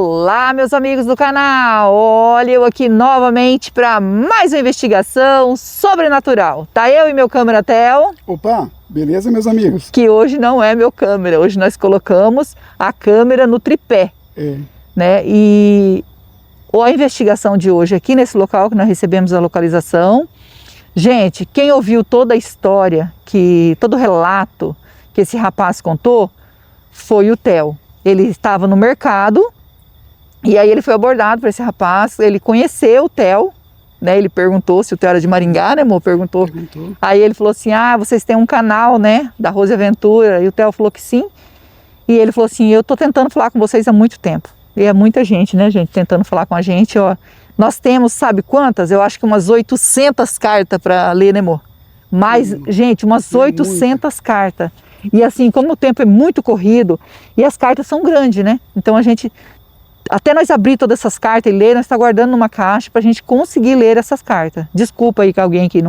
Olá, meus amigos do canal! Olha eu aqui novamente para mais uma investigação sobrenatural. Tá eu e meu câmera Theo. Opa, beleza, meus amigos? Que hoje não é meu câmera, hoje nós colocamos a câmera no tripé. Né? E a investigação de hoje aqui nesse local que nós recebemos a localização. Gente, quem ouviu toda a história, todo o relato que esse rapaz contou, foi o Theo. Ele estava no mercado e aí ele foi abordado por esse rapaz, ele conheceu o Theo, né? Ele perguntou se o Theo era de Maringá, né, amor? Perguntou. Aí ele falou assim, vocês têm um canal, né, da Rose Aventura, e o Theo falou que sim. E ele falou assim, eu tô tentando falar com vocês há muito tempo. E é muita gente, né, gente, tentando falar com a gente, ó. Nós temos, sabe quantas? Eu acho que umas 800 cartas para ler, né, amor? Mais, gente, umas 800 cartas. E assim, como o tempo é muito corrido e as cartas são grandes, né? Então a gente, até nós abrir todas essas cartas e ler, nós está guardando numa caixa para a gente conseguir ler essas cartas. Desculpa aí que alguém que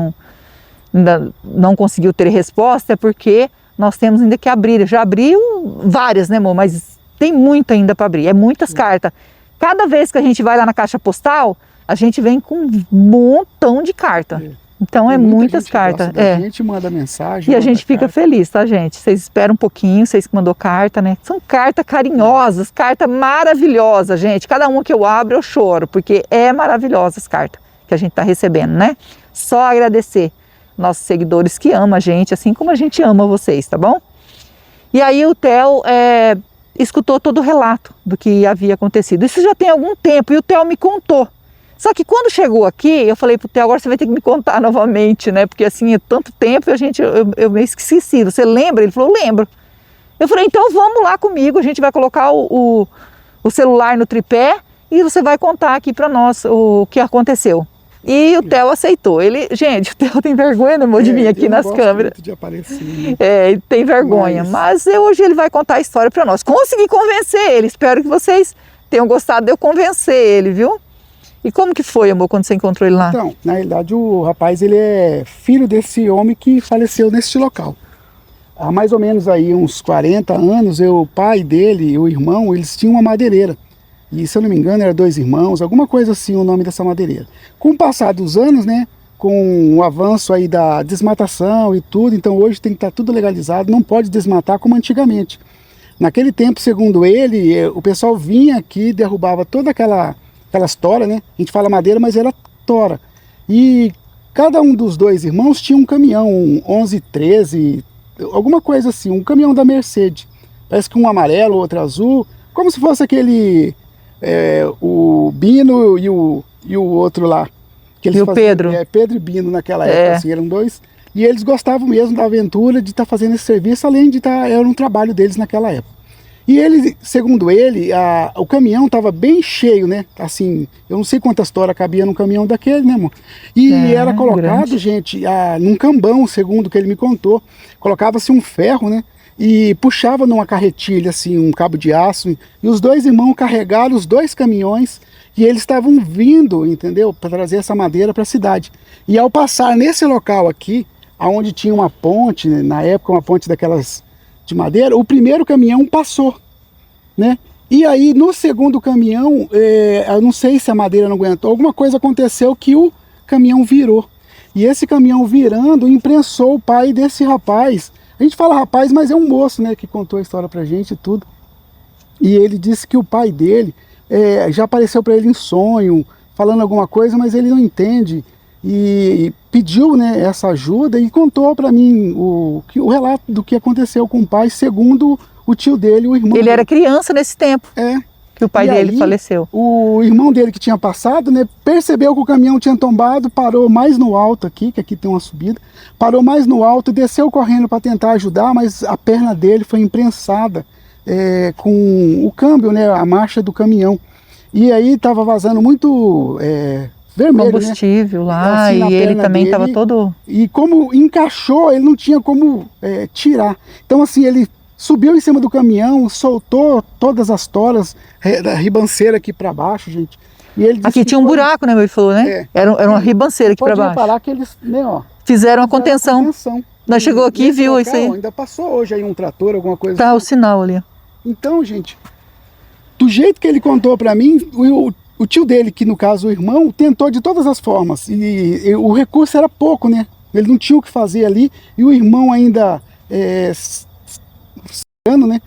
ainda não conseguiu ter resposta, é porque nós temos ainda que abrir. Eu já abriu várias, né, amor? Mas tem muita ainda para abrir, é muitas cartas. Cada vez que a gente vai lá na caixa postal, a gente vem com um montão de carta. Então é muitas cartas. A gente manda mensagem. E a gente fica feliz, tá, gente? Vocês esperam um pouquinho, vocês que mandou carta, né? São cartas carinhosas, cartas maravilhosas, gente. Cada uma que eu abro eu choro, porque é maravilhosa as cartas que a gente tá recebendo, né? Só agradecer nossos seguidores que amam a gente, assim como a gente ama vocês, tá bom? E aí o Theo escutou todo o relato do que havia acontecido. Isso já tem algum tempo e o Theo me contou. Só que quando chegou aqui, eu falei pro Theo, agora você vai ter que me contar novamente, né? Porque assim, é tanto tempo, eu meio esqueci. Você lembra? Ele falou, lembro. Eu falei, então vamos lá comigo, a gente vai colocar o celular no tripé e você vai contar aqui para nós o que aconteceu. E o Theo aceitou. Gente, o Theo tem vergonha, né, amor, de vir aqui nas câmeras. De aparecer, né? Ele tem vergonha, mas hoje ele vai contar a história para nós. Consegui convencer ele, espero que vocês tenham gostado de eu convencer ele, viu? E como que foi, amor, quando você encontrou ele lá? Então, na realidade, o rapaz, ele é filho desse homem que faleceu neste local. Há mais ou menos aí uns 40 anos, o pai dele e o irmão, eles tinham uma madeireira. E, se eu não me engano, eram 2 irmãos, alguma coisa assim, o nome dessa madeireira. Com o passar dos anos, né, com o avanço aí da desmatação e tudo, então hoje tem que estar tudo legalizado, não pode desmatar como antigamente. Naquele tempo, segundo ele, o pessoal vinha aqui, derrubava toda aquelas toras, né? A gente fala madeira, mas era tora. E cada um dos 2 irmãos tinha um caminhão, um 1113, alguma coisa assim, um caminhão da Mercedes. Parece que um amarelo, outro azul, como se fosse aquele, o Bino e o outro lá. Que eles e o faziam, Pedro. Pedro e Bino naquela época, assim, eram 2. E eles gostavam mesmo da aventura de estar fazendo esse serviço, além de era um trabalho deles naquela época. E ele, segundo ele, o caminhão estava bem cheio, né? Assim, eu não sei quantas toras cabia num caminhão daquele, né, amor? E era colocado, grande, gente, num cambão, segundo o que ele me contou. Colocava-se um ferro, né? E puxava numa carretilha, assim, um cabo de aço. E os 2 irmãos carregaram os 2 caminhões e eles estavam vindo, entendeu? Para trazer essa madeira para a cidade. E ao passar nesse local aqui, onde tinha uma ponte, né? Na época uma ponte daquelas de madeira, o primeiro caminhão passou, né? E aí no segundo caminhão, eu não sei se a madeira não aguentou, alguma coisa aconteceu que o caminhão virou. E esse caminhão virando imprensou o pai desse rapaz. A gente fala rapaz, mas é um moço, né, que contou a história pra gente e tudo. E ele disse que o pai dele já apareceu para ele em sonho, falando alguma coisa, mas ele não entende. E pediu, né, essa ajuda e contou para mim o relato do que aconteceu com o pai, segundo o tio dele, o irmão Ele dele. era criança nesse tempo que o pai dele faleceu. O irmão dele que tinha passado, né, percebeu que o caminhão tinha tombado, parou mais no alto aqui, que aqui tem uma subida, parou mais no alto, desceu correndo para tentar ajudar, mas a perna dele foi imprensada com o câmbio, né, a marcha do caminhão. E aí estava vazando muito vermelho, combustível, né, lá, assim, e ele também estava todo... E como encaixou, ele não tinha como tirar. Então assim, ele subiu em cima do caminhão, soltou todas as toras da ribanceira aqui para baixo, gente. E ele disse aqui tinha um buraco, né, ele falou, né? Era uma ribanceira aqui para baixo. Pode reparar que eles, né, ó, fizeram a contenção. Nós chegou aqui e viu local, isso aí. Ainda passou hoje aí um trator, alguma coisa Tá assim. o sinal ali. Então, gente, do jeito que ele contou para mim, o tio dele, que no caso o irmão, tentou de todas as formas. E o recurso era pouco, né? Ele não tinha o que fazer ali. E o irmão ainda, né?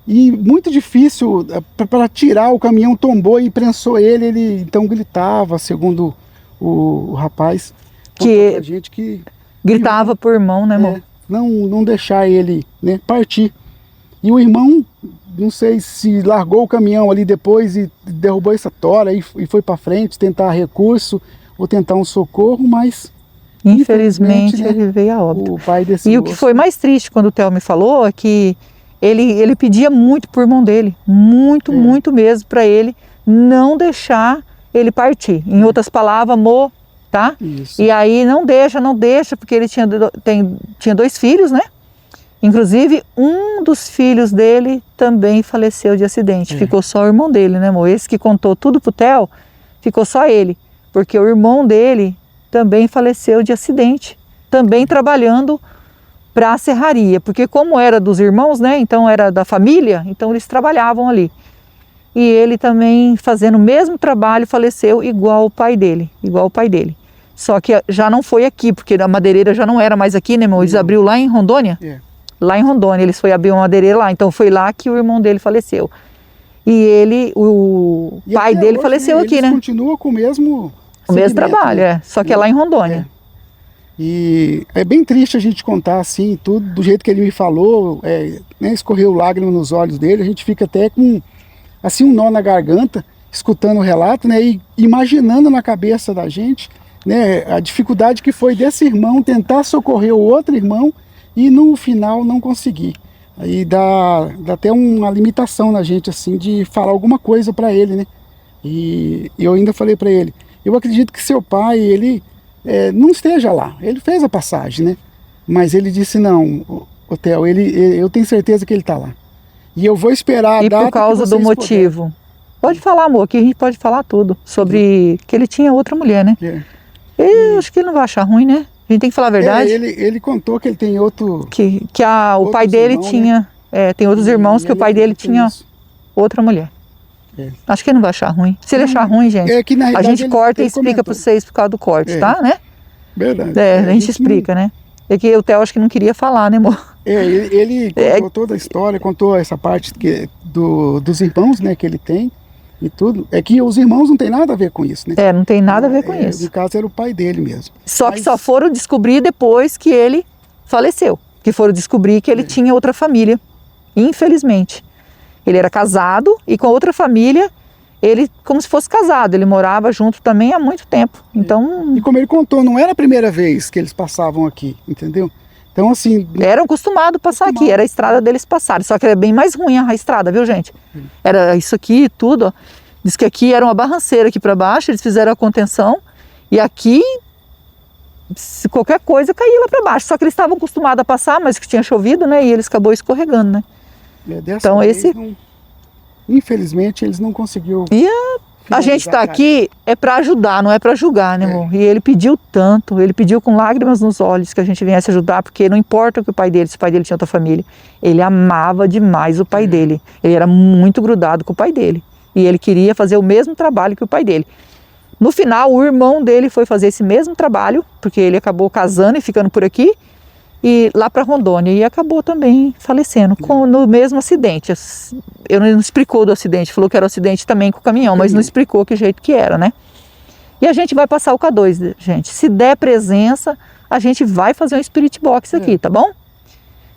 E muito difícil para tirar, o caminhão tombou e prensou ele. Ele então gritava, segundo o rapaz. Que a gente que gritava pro irmão, né, amor? Não deixar ele, né, partir. E o irmão, não sei se largou o caminhão ali depois e derrubou essa tora e foi para frente tentar recurso ou tentar um socorro, mas infelizmente né, ele veio a óbito. O pai desse e o que foi mais triste quando o Theo me falou é que ele pedia muito pro irmão dele, muito mesmo, para ele não deixar ele partir. Em outras palavras, amor, tá? Isso. E aí não deixa, porque ele tinha 2 filhos, né? Inclusive, um dos filhos dele também faleceu de acidente. Ficou só o irmão dele, né, amor? Esse que contou tudo pro Theo, ficou só ele. Porque o irmão dele também faleceu de acidente. Também trabalhando para a serraria. Porque como era dos irmãos, né? Então era da família, então eles trabalhavam ali. E ele também, fazendo o mesmo trabalho, faleceu igual o pai dele. Só que já não foi aqui, porque a madeireira já não era mais aqui, né, amor? Eles abriu lá em Rondônia. Lá em Rondônia, eles foram abrir uma madeireira lá, então foi lá que o irmão dele faleceu. E o pai dele hoje, faleceu aqui, né? Continua com o mesmo trabalho, só que é lá em Rondônia. E é bem triste a gente contar assim, tudo do jeito que ele me falou, né, escorreu lágrima nos olhos dele, a gente fica até com assim um nó na garganta, escutando o relato, né, e imaginando na cabeça da gente, né, a dificuldade que foi desse irmão tentar socorrer o outro irmão e no final não conseguir. Aí dá até uma limitação na gente, assim, de falar alguma coisa para ele, né? E eu ainda falei para ele, eu acredito que seu pai, ele não esteja lá. Ele fez a passagem, né? Mas ele disse, não, Theo, eu tenho certeza que ele está lá. E eu vou esperar a data. E por causa do motivo. Puderem. Pode falar, amor, que a gente pode falar tudo. Sobre que ele tinha outra mulher, né? Eu acho que ele não vai achar ruim, né? A gente tem que falar a verdade. Ele contou que ele tem outro... o pai dele irmão, tinha... Né? Tem outros irmãos que o pai dele tinha outra mulher. Acho que ele não vai achar ruim. Se ele achar ruim, gente, que, na a gente corta e explica para vocês por causa do corte, tá? Né? Verdade. A gente explica, né? É que o Theo acho que não queria falar, né, amor? Ele contou toda a história, contou essa parte dos irmãos, né, que ele tem. E tudo, é que os irmãos não tem nada a ver com isso, né? Não tem nada a ver com isso. No caso era o pai dele mesmo. Que só foram descobrir depois que ele faleceu. Que foram descobrir que ele tinha outra família, infelizmente. Ele era casado e com outra família, ele como se fosse casado, ele morava junto também há muito tempo. Então... E como ele contou, não era a primeira vez que eles passavam aqui, entendeu? Então assim... Eram acostumados a passar aqui, era a estrada deles passarem, só que era bem mais ruim a estrada, viu, gente? Era isso aqui tudo, ó. Diz que aqui era uma barranceira aqui para baixo, eles fizeram a contenção e aqui, se qualquer coisa, caía lá para baixo. Só que eles estavam acostumados a passar, mas que tinha chovido, né? E eles acabou escorregando, né? Então infelizmente eles não conseguiram... E a gente está aqui para ajudar, não é para julgar, né, amor? E ele pediu tanto, ele pediu com lágrimas nos olhos que a gente viesse ajudar, porque não importa o que o pai dele, se o pai dele tinha outra família, ele amava demais o pai dele. Ele era muito grudado com o pai dele. E ele queria fazer o mesmo trabalho que o pai dele. No final, o irmão dele foi fazer esse mesmo trabalho, porque ele acabou casando e ficando por aqui, e lá para Rondônia, e acabou também falecendo no mesmo acidente. Eu não explicou do acidente, falou que era um acidente também com o caminhão, mas não explicou que jeito que era, né? E a gente vai passar o K2, gente. Se der presença, a gente vai fazer um Spirit Box aqui, tá bom?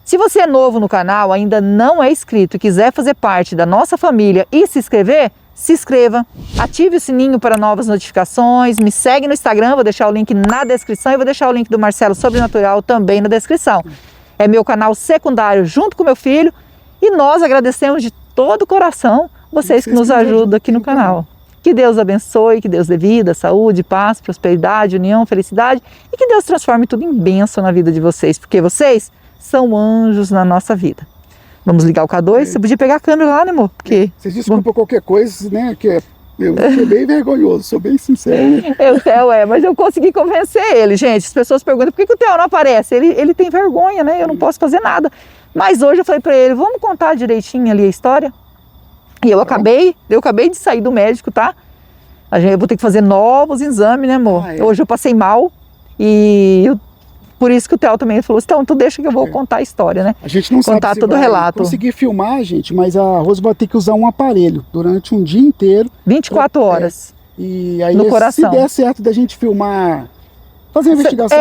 Se você é novo no canal, ainda não é inscrito e quiser fazer parte da nossa família e se inscrever, se inscreva, ative o sininho para novas notificações, me segue no Instagram, vou deixar o link na descrição e vou deixar o link do Marcelo Sobrenatural também na descrição. É meu canal secundário junto com meu filho e nós agradecemos de todo o coração vocês que nos ajudam aqui no canal. Que Deus abençoe, que Deus dê vida, saúde, paz, prosperidade, união, felicidade e que Deus transforme tudo em bênção na vida de vocês, porque vocês são anjos na nossa vida. Vamos ligar o K2? Você podia pegar a câmera lá, né, amor? Porque... Vocês desculpam qualquer coisa, né? Que eu sou bem vergonhoso, sou bem sincero. O Theo mas eu consegui convencer ele, gente. As pessoas perguntam, por que o Theo não aparece? Ele tem vergonha, né? Eu não posso fazer nada. Mas hoje eu falei pra ele, vamos contar direitinho ali a história? E eu acabei de sair do médico, tá? Eu vou ter que fazer novos exames, né, amor? Hoje eu passei mal por isso que o Theo também falou assim, então tu deixa que eu vou contar a história, né? A gente não contar sabe se todo o relato. Conseguir filmar, gente, mas a Rose vai ter que usar um aparelho durante um dia inteiro. 24 horas. E aí, no coração. Se der certo da gente filmar, fazer a investigação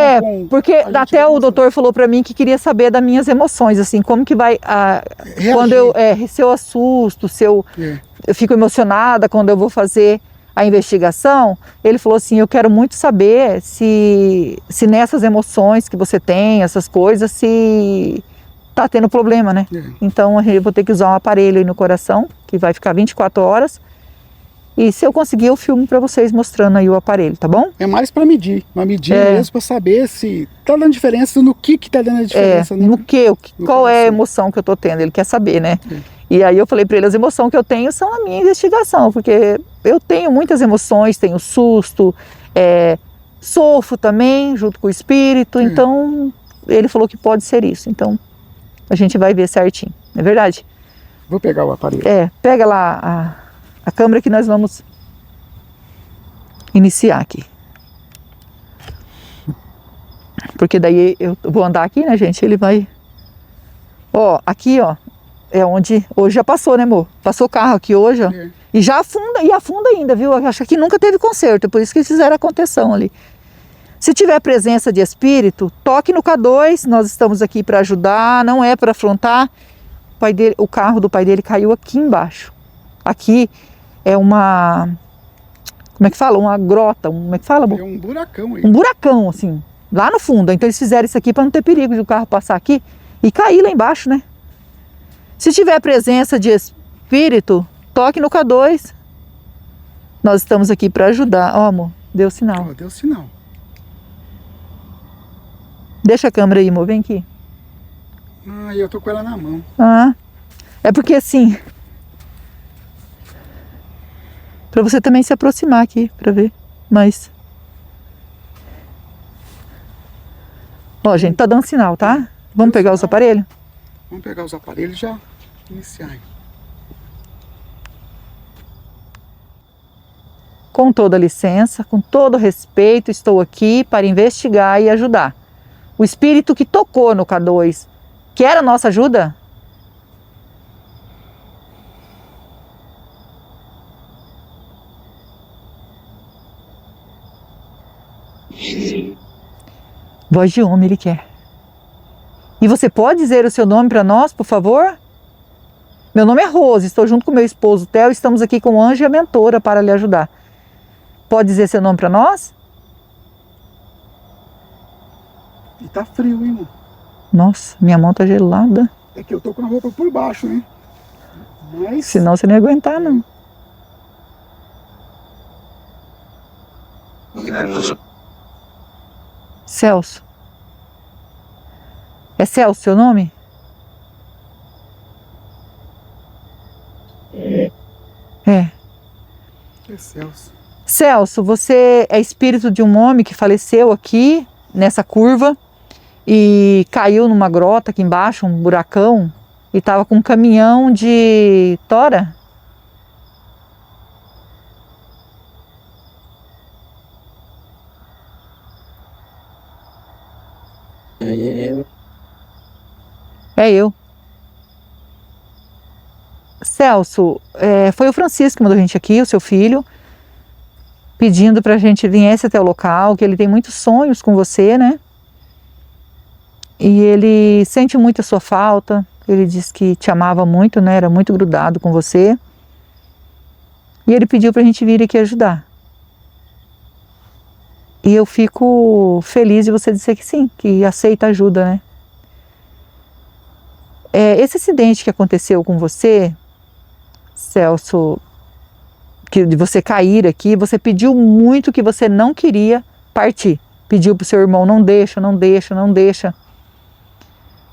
porque até o doutor falou para mim que queria saber das minhas emoções, assim, como que vai... quando se eu assusto, se eu fico emocionada quando eu vou fazer a investigação, ele falou assim, eu quero muito saber se nessas emoções que você tem, essas coisas, se tá tendo problema, né? Então eu vou ter que usar um aparelho aí no coração, que vai ficar 24 horas, e se eu conseguir eu filmo para vocês mostrando aí o aparelho, tá bom? É mais para medir mesmo, para saber se tá dando diferença, no que tá dando a diferença, né? Qual é a emoção que eu tô tendo, ele quer saber, né? E aí eu falei para ele, as emoções que eu tenho são a minha investigação, porque eu tenho muitas emoções, tenho susto, sofro também, junto com o espírito, então ele falou que pode ser isso, então a gente vai ver certinho, não é verdade? Vou pegar o aparelho. Pega lá a câmera que nós vamos iniciar aqui. Porque daí eu vou andar aqui, né, gente, ele vai... aqui, é onde hoje já passou, né, amor? Passou carro aqui hoje, ó. E já afunda ainda, viu? Acho que nunca teve conserto, por isso que fizeram a contenção ali. Se tiver presença de espírito, toque no K2, nós estamos aqui para ajudar, não é para afrontar. O carro do pai dele caiu aqui embaixo. Aqui é uma... Como é que fala? Uma grota, como é que fala, amor? É um buracão aí. Um buracão, assim, lá no fundo. Então eles fizeram isso aqui para não ter perigo de o carro passar aqui e cair lá embaixo, né? Se tiver presença de espírito, toque no K2. Nós estamos aqui para ajudar. Amor, deu sinal. Deu sinal. Deixa a câmera aí, amor, vem aqui. Eu tô com ela na mão. É porque assim... Para você também se aproximar aqui, para ver. Mas... gente, tá dando sinal, tá? Vamos pegar os aparelhos? Vamos pegar os aparelhos e já iniciar. Com toda licença, com todo respeito, estou aqui para investigar e ajudar. O espírito que tocou no K2, quer a nossa ajuda? Voz de homem ele quer. E você pode dizer o seu nome para nós, por favor? Meu nome é Rose, estou junto com meu esposo Theo, estamos aqui com o anjo e a mentora para lhe ajudar. Pode dizer seu nome para nós? E tá frio, hein, mano? Nossa, minha mão tá gelada. É que eu tô com a roupa por baixo, né? Mas... Senão você não ia aguentar, não. Celso. É Celso seu nome? É Celso. Celso, você é espírito de um homem que faleceu aqui, nessa curva, e caiu numa grota aqui embaixo, um buracão, e estava com um caminhão de tora? É eu. Celso, foi o Francisco que mandou a gente aqui, o seu filho, pedindo para a gente viesse até o local, que ele tem muitos sonhos com você, né? E ele sente muito a sua falta, ele disse que te amava muito, né? Era muito grudado com você. E ele pediu para a gente vir aqui ajudar. E eu fico feliz de você dizer que sim, que aceita ajuda, né? Esse acidente que aconteceu com você, Celso, de você cair aqui, você pediu muito que você não queria partir. Pediu para o seu irmão, não deixa, não deixa, não deixa.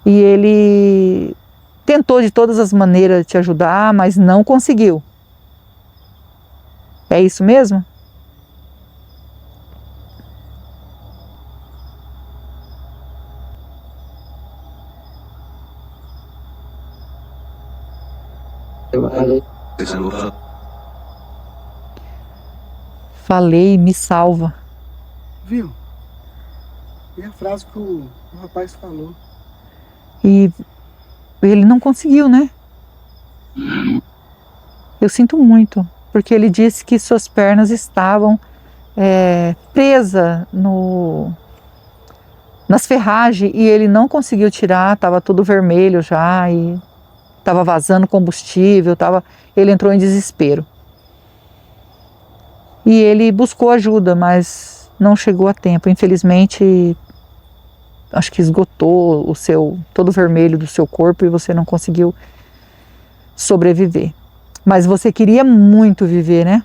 E ele tentou de todas as maneiras te ajudar, mas não conseguiu. É isso mesmo? Falei, me salva. Viu? E a frase que o rapaz falou. E ele não conseguiu, né? Eu sinto muito, porque ele disse que suas pernas estavam presas nas ferragens e ele não conseguiu tirar, estava tudo vermelho já e estava vazando combustível, ele entrou em desespero. E ele buscou ajuda, mas não chegou a tempo. Infelizmente, acho que esgotou todo o vermelho do seu corpo e você não conseguiu sobreviver. Mas você queria muito viver, né?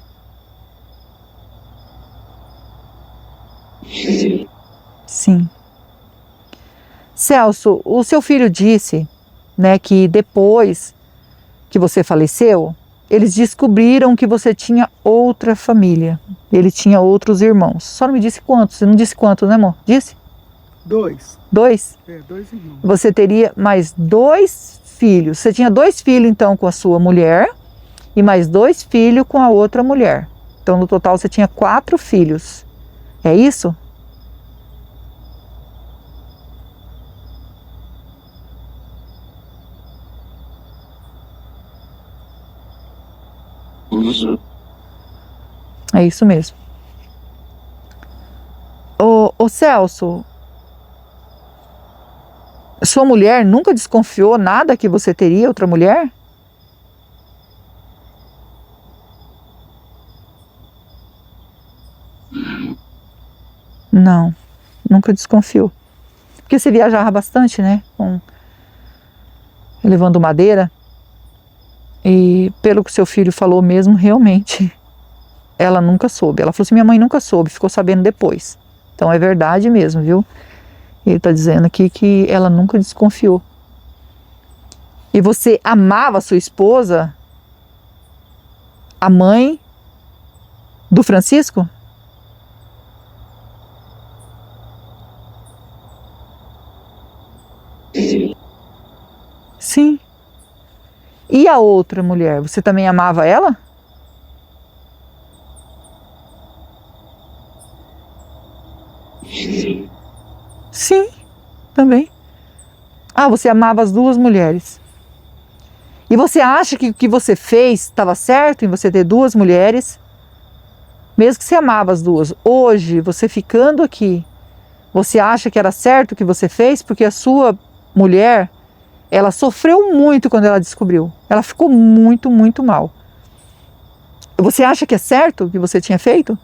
Sim. Celso, o seu filho disse, né, que depois que você faleceu, eles descobriram que você tinha outra família. Ele tinha outros irmãos. Só não me disse quantos. Você não disse quantos, né, amor? Disse? 2. 2? 2 irmãos. Você teria mais 2 filhos. Você tinha 2 filhos, então, com a sua mulher e mais 2 filhos com a outra mulher. Então, no total, você tinha 4 filhos. É isso? É isso mesmo. Ô Celso, sua mulher nunca desconfiou nada que você teria outra mulher? Não, nunca desconfiou. Porque você viajava bastante, né? Levando madeira. E pelo que seu filho falou mesmo, realmente, ela nunca soube. Ela falou assim, minha mãe nunca soube, ficou sabendo depois. Então é verdade mesmo, viu? Ele está dizendo aqui que ela nunca desconfiou. E você amava a sua esposa? A mãe do Francisco? Sim. E a outra mulher, você também amava ela? Sim, também. Ah, você amava as 2 mulheres. E você acha que o que você fez estava certo em você ter 2 mulheres? Mesmo que você amava as 2. Hoje, você ficando aqui, você acha que era certo o que você fez? Porque a sua mulher, ela sofreu muito quando ela descobriu. Ela ficou muito, muito mal. Você acha que é certo o que você tinha feito?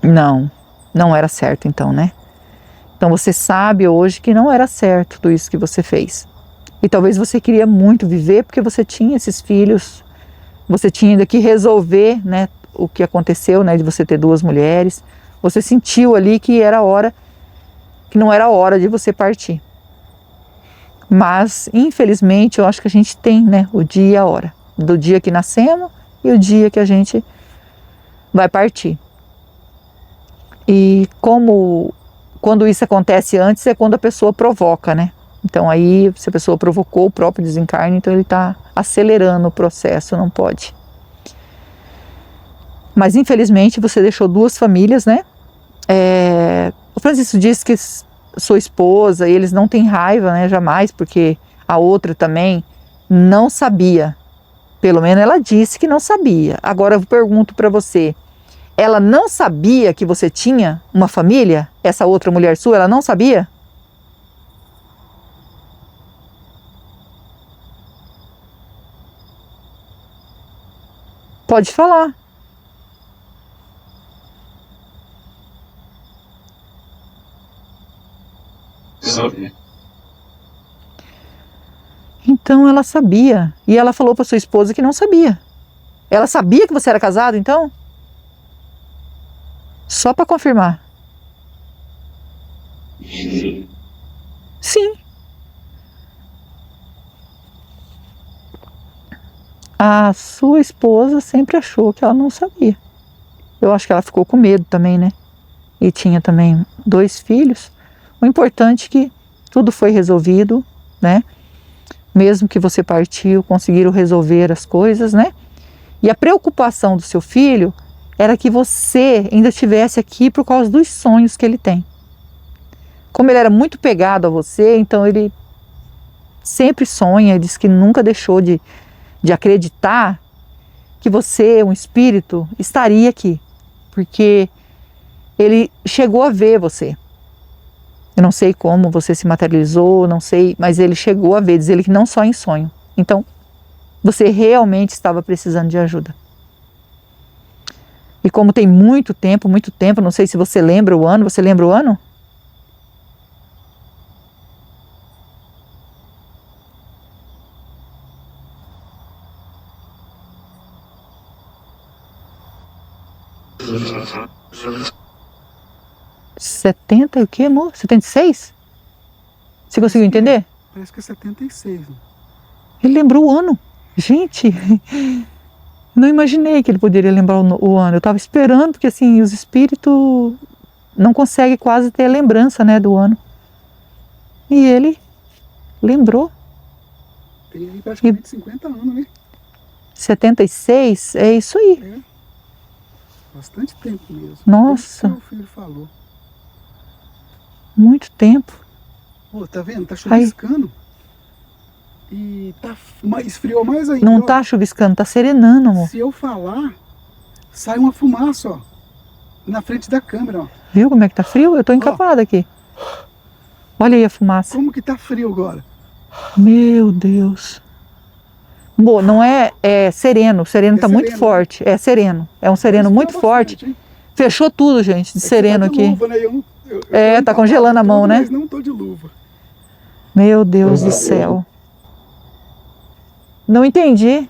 Não, não era certo então, né? Então você sabe hoje que não era certo tudo isso que você fez. E talvez você queria muito viver porque você tinha esses filhos, você tinha ainda que resolver, né, o que aconteceu, né, de você ter 2 mulheres. Você sentiu ali que não era hora de você partir. Mas, infelizmente, eu acho que a gente tem, né, o dia e a hora. Do dia que nascemos e o dia que a gente vai partir. E quando isso acontece antes, é quando a pessoa provoca, né? Então aí, se a pessoa provocou o próprio desencarne, então ele está acelerando o processo, não pode. Mas infelizmente você deixou 2 famílias, né? O Francisco disse que sua esposa, eles não têm raiva, né? Jamais, porque a outra também não sabia. Pelo menos ela disse que não sabia. Agora eu pergunto para você, ela não sabia que você tinha uma família? Essa outra mulher sua, ela não sabia? Pode falar. Sabe? Então ela sabia. E ela falou para sua esposa que não sabia. Ela sabia que você era casado, então? Só para confirmar. Sim. A sua esposa sempre achou que ela não sabia. Eu acho que ela ficou com medo também, né? E tinha também 2 filhos. O importante é que tudo foi resolvido, né? Mesmo que você partiu, conseguiram resolver as coisas, né? E a preocupação do seu filho era que você ainda estivesse aqui por causa dos sonhos que ele tem. Como ele era muito pegado a você, então ele sempre sonha, diz que nunca deixou de acreditar que você, um espírito, estaria aqui. Porque ele chegou a ver você. Eu não sei como você se materializou, não sei, mas ele chegou a ver, diz ele que não só em sonho. Então, você realmente estava precisando de ajuda. E como tem muito tempo, não sei se você lembra o ano, você lembra o ano? Setenta e o que, amor? 76? Você conseguiu entender? Parece que é 76. Né? Ele lembrou o ano. Gente, não imaginei que ele poderia lembrar o ano. Eu estava esperando, porque assim, os espíritos não conseguem quase ter a lembrança, né, do ano. E ele lembrou. Tem praticamente 50 anos, né? 76? É isso aí. É. Bastante tempo mesmo. Nossa. Meu filho falou. Muito tempo. Pô, tá vendo? Tá chuviscando. E tá esfriou mais ainda. Não tá chuviscando, tá serenando, amor. Se eu falar, sai uma fumaça, ó. Na frente da câmera, ó. Viu como é que tá frio? Eu tô encapada aqui. Olha aí a fumaça. Como que tá frio agora? Meu Deus. Bom, não é sereno. O sereno tá muito forte. É sereno. É um sereno muito forte. Hein? Fechou tudo, gente, de sereno tá de aqui. Luva, né? Eu tá congelando a mão, né? Mas não tô de luva. Meu Deus do céu. Não entendi.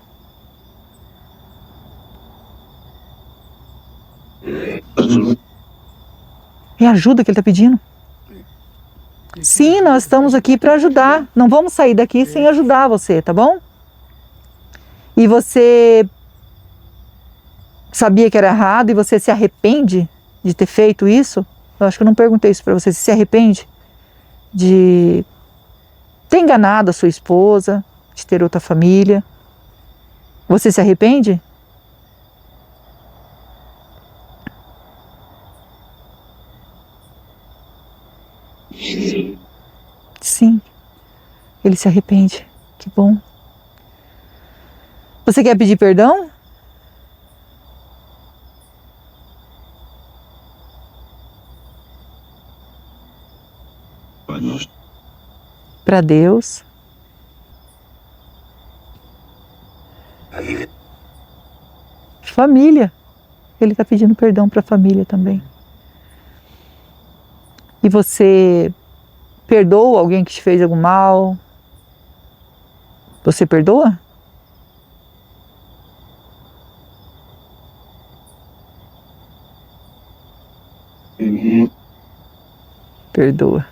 É ajuda que ele está pedindo? Sim, nós estamos aqui para ajudar. Não vamos sair daqui sem ajudar você, tá bom? E você sabia que era errado e você se arrepende de ter feito isso? Eu acho que eu não perguntei isso para você. Você se arrepende de ter enganado a sua esposa, de ter outra família? Você se arrepende? Sim, ele se arrepende. Que bom. Você quer pedir perdão? Para Deus. Família. Ele está pedindo perdão para a família também. E você perdoa alguém que te fez algum mal? Você perdoa? Perdoa.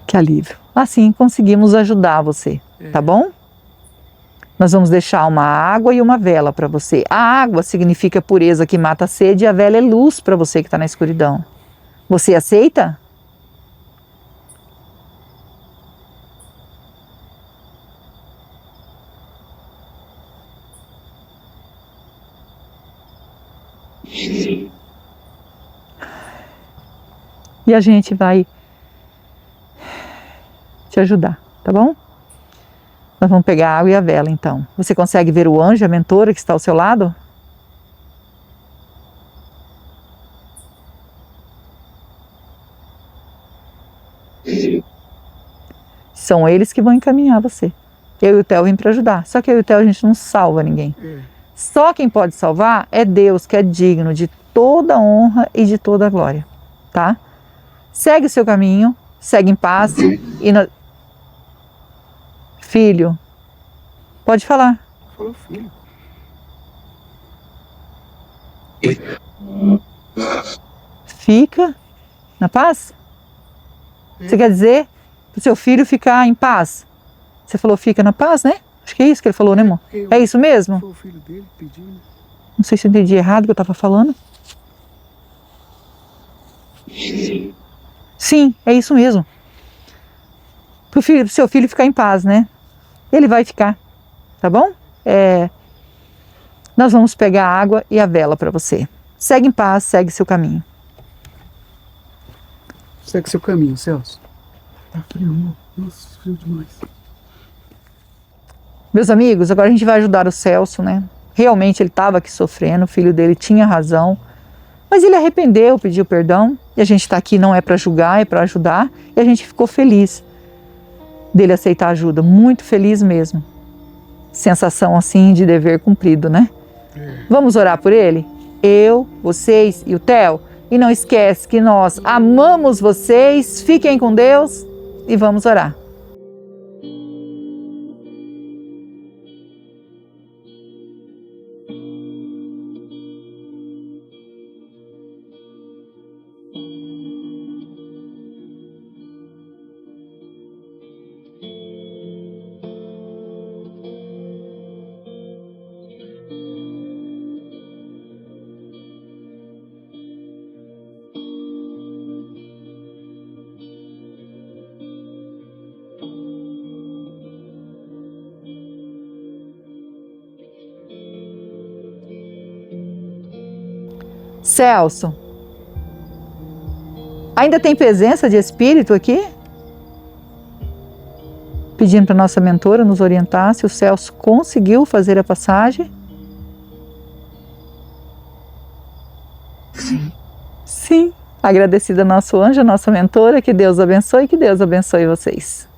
Que alívio. Assim conseguimos ajudar você, tá bom? Nós vamos deixar uma água e uma vela para você. A água significa pureza que mata a sede e a vela é luz para você que está na escuridão. Você aceita? E a gente vai te ajudar, tá bom? Nós vamos pegar a água e a vela, então. Você consegue ver o anjo, a mentora que está ao seu lado? São eles que vão encaminhar você. Eu e o Theo vim para ajudar. Só que eu e o Theo a gente não salva ninguém. Só quem pode salvar é Deus, que é digno de toda honra e de toda glória, tá? Segue o seu caminho, segue em paz e Filho, pode falar. Falou filho. Fica na paz? Você quer dizer para o seu filho ficar em paz? Você falou fica na paz, né? Acho que é isso que ele falou, né, amor? É isso mesmo? Foi o filho dele pedindo. Não sei se eu entendi errado o que eu estava falando. Sim, é isso mesmo. Para o seu filho ficar em paz, né? Ele vai ficar, tá bom? Nós vamos pegar a água e a vela para você. Segue em paz, segue seu caminho. Segue seu caminho, Celso. Tá frio, amor. Nossa, frio demais. Meus amigos, agora a gente vai ajudar o Celso, né? Realmente ele estava aqui sofrendo, o filho dele tinha razão. Mas ele arrependeu, pediu perdão. E a gente está aqui não é para julgar, é para ajudar. E a gente ficou feliz dele aceitar ajuda. Muito feliz mesmo. Sensação assim de dever cumprido, né? Vamos orar por ele? Eu, vocês e o Theo. E não esquece que nós amamos vocês. Fiquem com Deus e vamos orar. Celso, ainda tem presença de espírito aqui? Pedindo para nossa mentora nos orientar se o Celso conseguiu fazer a passagem. Sim. Sim. Agradecida ao nosso anjo, a nossa mentora, que Deus abençoe e que Deus abençoe vocês.